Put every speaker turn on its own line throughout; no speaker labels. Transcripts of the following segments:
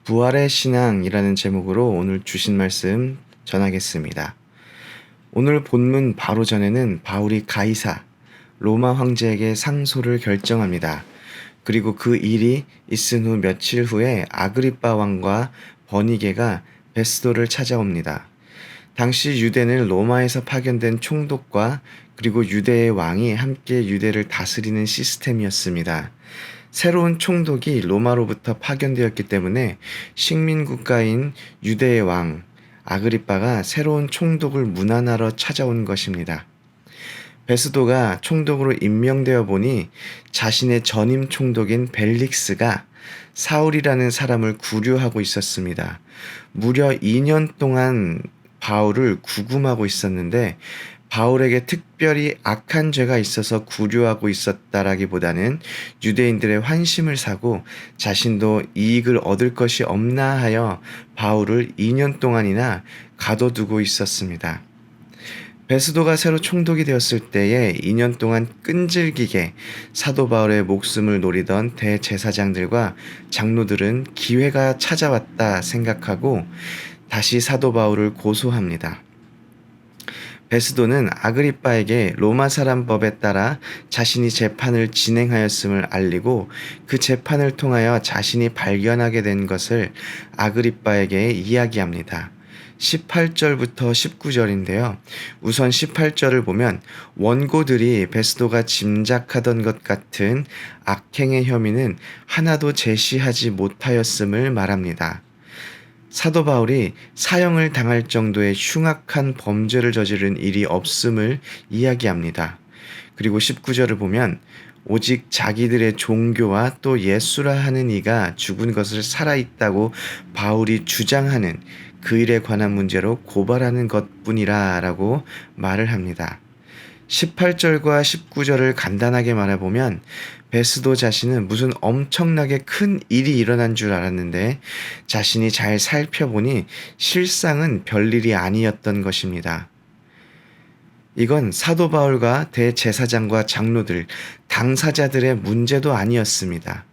부활의 신앙이라는 제목으로 오늘 주신 말씀 전하겠습니다. 오늘 본문 바로 전에는 바울이 가이사, 로마 황제에게 상소를 결정합니다. 그리고 그 일이 있은 후 며칠 후에 아그리빠 왕과 버니게가 베스도를 찾아옵니다. 당시 유대는 로마에서 파견된 총독과 그리고 유대의 왕이 함께 유대를 다스리는 시스템이었습니다. 새로운 총독이 로마로부터 파견되었기 때문에 식민국가인 유대의 왕 아그리빠가 새로운 총독을 문안하러 찾아온 것입니다. 베스도가 총독으로 임명되어 보니 자신의 전임 총독인 벨릭스가 사울이라는 사람을 구류하고 있었습니다. 무려 2년 동안 바울을 구금하고 있었는데 바울에게 특별히 악한 죄가 있어서 구류하고 있었다라기보다는 유대인들의 환심을 사고 자신도 이익을 얻을 것이 없나 하여 바울을 2년 동안이나 가둬두고 있었습니다. 베스도가 새로 총독이 되었을 때에 2년 동안 끈질기게 사도 바울의 목숨을 노리던 대제사장들과 장로들은 기회가 찾아왔다 생각하고 다시 사도 바울을 고소합니다. 베스도는 아그리빠에게 로마 사람 법에 따라 자신이 재판을 진행하였음을 알리고 그 재판을 통하여 자신이 발견하게 된 것을 아그리빠에게 이야기합니다. 18절부터 19절인데요. 우선 18절을 보면 원고들이 베스도가 짐작하던 것 같은 악행의 혐의는 하나도 제시하지 못하였음을 말합니다. 사도 바울이 사형을 당할 정도의 흉악한 범죄를 저지른 일이 없음을 이야기합니다. 그리고 19절을 보면 오직 자기들의 종교와 또 예수라 하는 이가 죽은 것을 살아있다고 바울이 주장하는 그 일에 관한 문제로 고발하는 것뿐이라 라고 말을 합니다. 18절과 19절을 간단하게 말해보면 베스도 자신은 무슨 엄청나게 큰 일이 일어난 줄 알았는데 자신이 잘 살펴보니 실상은 별일이 아니었던 것입니다. 이건 사도 바울과 대제사장과 장로들, 당사자들의 문제도 아니었습니다.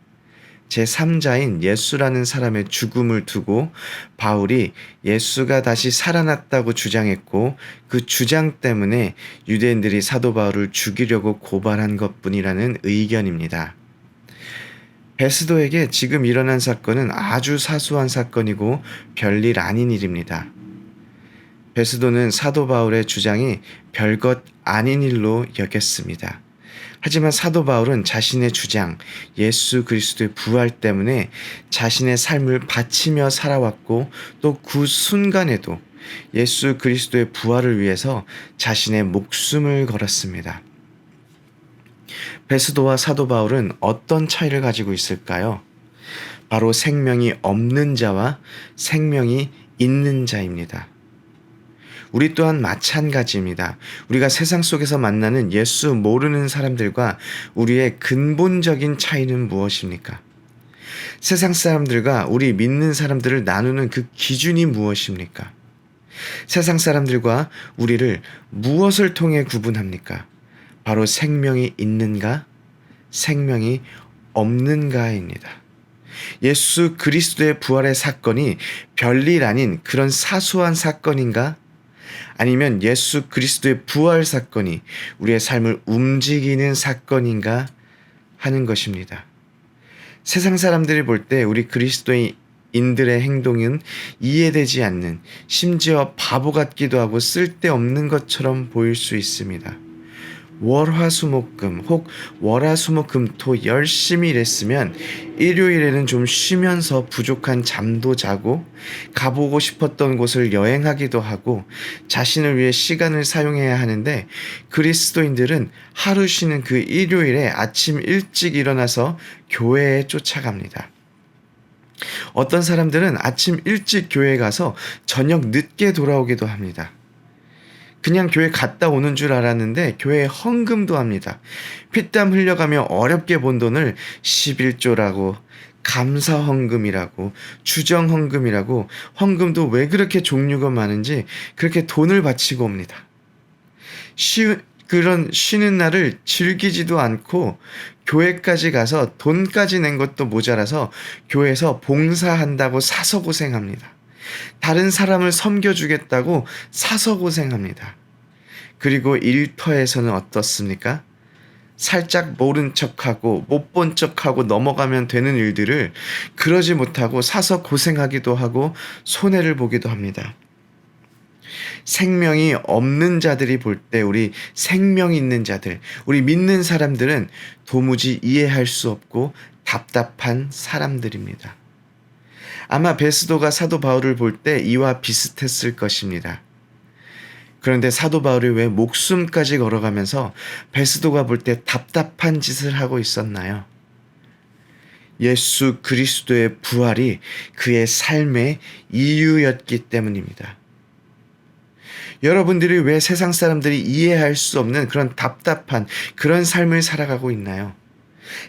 제3자인 예수라는 사람의 죽음을 두고 바울이 예수가 다시 살아났다고 주장했고 그 주장 때문에 유대인들이 사도 바울을 죽이려고 고발한 것뿐이라는 의견입니다. 베스도에게 지금 일어난 사건은 아주 사소한 사건이고 별일 아닌 일입니다. 베스도는 사도 바울의 주장이 별것 아닌 일로 여겼습니다. 하지만 사도 바울은 자신의 주장, 예수 그리스도의 부활 때문에 자신의 삶을 바치며 살아왔고 또 그 순간에도 예수 그리스도의 부활을 위해서 자신의 목숨을 걸었습니다. 베스도와 사도 바울은 어떤 차이를 가지고 있을까요? 바로 생명이 없는 자와 생명이 있는 자입니다. 우리 또한 마찬가지입니다. 우리가 세상 속에서 만나는 예수 모르는 사람들과 우리의 근본적인 차이는 무엇입니까? 세상 사람들과 우리 믿는 사람들을 나누는 그 기준이 무엇입니까? 세상 사람들과 우리를 무엇을 통해 구분합니까? 바로 생명이 있는가, 생명이 없는가입니다. 예수 그리스도의 부활의 사건이 별일 아닌 그런 사소한 사건인가? 아니면 예수 그리스도의 부활 사건이 우리의 삶을 움직이는 사건인가 하는 것입니다. 세상 사람들이 볼 때 우리 그리스도인들의 행동은 이해되지 않는, 심지어 바보 같기도 하고 쓸데없는 것처럼 보일 수 있습니다. 월화수목금 혹 월화수목금토 열심히 일했으면 일요일에는 좀 쉬면서 부족한 잠도 자고 가보고 싶었던 곳을 여행하기도 하고 자신을 위해 시간을 사용해야 하는데 그리스도인들은 하루 쉬는 그 일요일에 아침 일찍 일어나서 교회에 쫓아갑니다. 어떤 사람들은 아침 일찍 교회에 가서 저녁 늦게 돌아오기도 합니다. 그냥 교회 갔다 오는 줄 알았는데 교회에 헌금도 합니다. 피땀 흘려가며 어렵게 번 돈을 11조라고 감사 헌금이라고 주정 헌금이라고 헌금도 왜 그렇게 종류가 많은지 그렇게 돈을 바치고 옵니다. 그런 쉬는 날을 즐기지도 않고 교회까지 가서 돈까지 낸 것도 모자라서 교회에서 봉사한다고 사서 고생합니다. 다른 사람을 섬겨주겠다고 사서 고생합니다. 그리고 일터에서는 어떻습니까? 살짝 모른 척하고 못 본 척하고 넘어가면 되는 일들을 그러지 못하고 사서 고생하기도 하고 손해를 보기도 합니다. 생명이 없는 자들이 볼 때 우리 생명 있는 자들, 우리 믿는 사람들은 도무지 이해할 수 없고 답답한 사람들입니다. 아마 베스도가 사도 바울을 볼 때 이와 비슷했을 것입니다. 그런데 사도 바울이 왜 목숨까지 걸어가면서 베스도가 볼 때 답답한 짓을 하고 있었나요? 예수 그리스도의 부활이 그의 삶의 이유였기 때문입니다. 여러분들이 왜 세상 사람들이 이해할 수 없는 그런 답답한 그런 삶을 살아가고 있나요?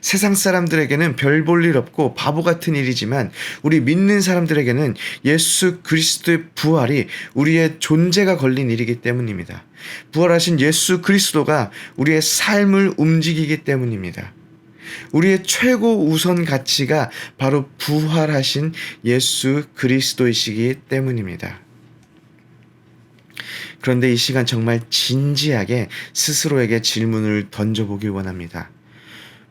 세상 사람들에게는 별 볼 일 없고 바보 같은 일이지만 우리 믿는 사람들에게는 예수 그리스도의 부활이 우리의 존재가 걸린 일이기 때문입니다. 부활하신 예수 그리스도가 우리의 삶을 움직이기 때문입니다. 우리의 최고 우선 가치가 바로 부활하신 예수 그리스도이시기 때문입니다. 그런데 이 시간 정말 진지하게 스스로에게 질문을 던져보길 원합니다.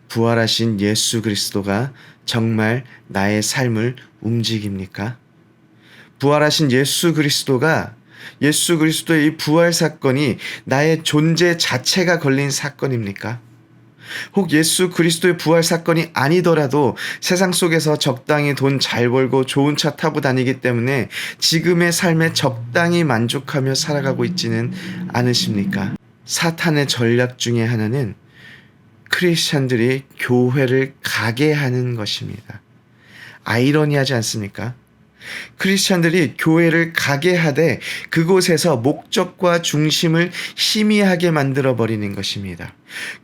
부활하신 예수 그리스도가 정말 나의 삶을 움직입니까? 부활하신 예수 그리스도의 이 부활 사건이 나의 존재 자체가 걸린 사건입니까? 혹 예수 그리스도의 부활 사건이 아니더라도 세상 속에서 적당히 돈 잘 벌고 좋은 차 타고 다니기 때문에 지금의 삶에 적당히 만족하며 살아가고 있지는 않으십니까? 사탄의 전략 중에 하나는 크리스찬들이 교회를 가게 하는 것입니다. 아이러니하지 않습니까? 크리스찬들이 교회를 가게 하되 그곳에서 목적과 중심을 희미하게 만들어버리는 것입니다.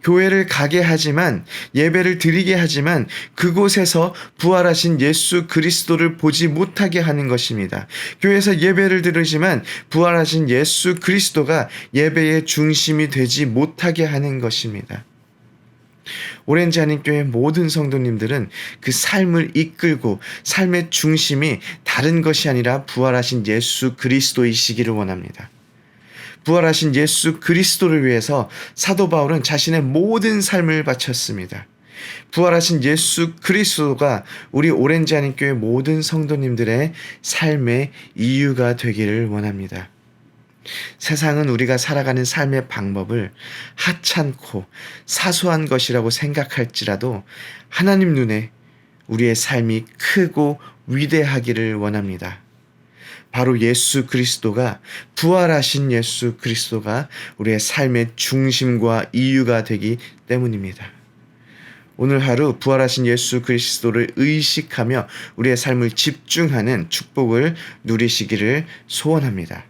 교회를 가게 하지만 예배를 드리게 하지만 그곳에서 부활하신 예수 그리스도를 보지 못하게 하는 것입니다. 교회에서 예배를 드리지만 부활하신 예수 그리스도가 예배의 중심이 되지 못하게 하는 것입니다. 오렌지 한인교회 모든 성도님들은 그 삶을 이끌고 삶의 중심이 다른 것이 아니라 부활하신 예수 그리스도이시기를 원합니다. 부활하신 예수 그리스도를 위해서 사도 바울은 자신의 모든 삶을 바쳤습니다. 부활하신 예수 그리스도가 우리 오렌지 한인교회 모든 성도님들의 삶의 이유가 되기를 원합니다. 세상은 우리가 살아가는 삶의 방법을 하찮고 사소한 것이라고 생각할지라도 하나님 눈에 우리의 삶이 크고 위대하기를 원합니다. 바로 예수 그리스도가 부활하신 예수 그리스도가 우리의 삶의 중심과 이유가 되기 때문입니다. 오늘 하루 부활하신 예수 그리스도를 의식하며 우리의 삶을 집중하는 축복을 누리시기를 소원합니다.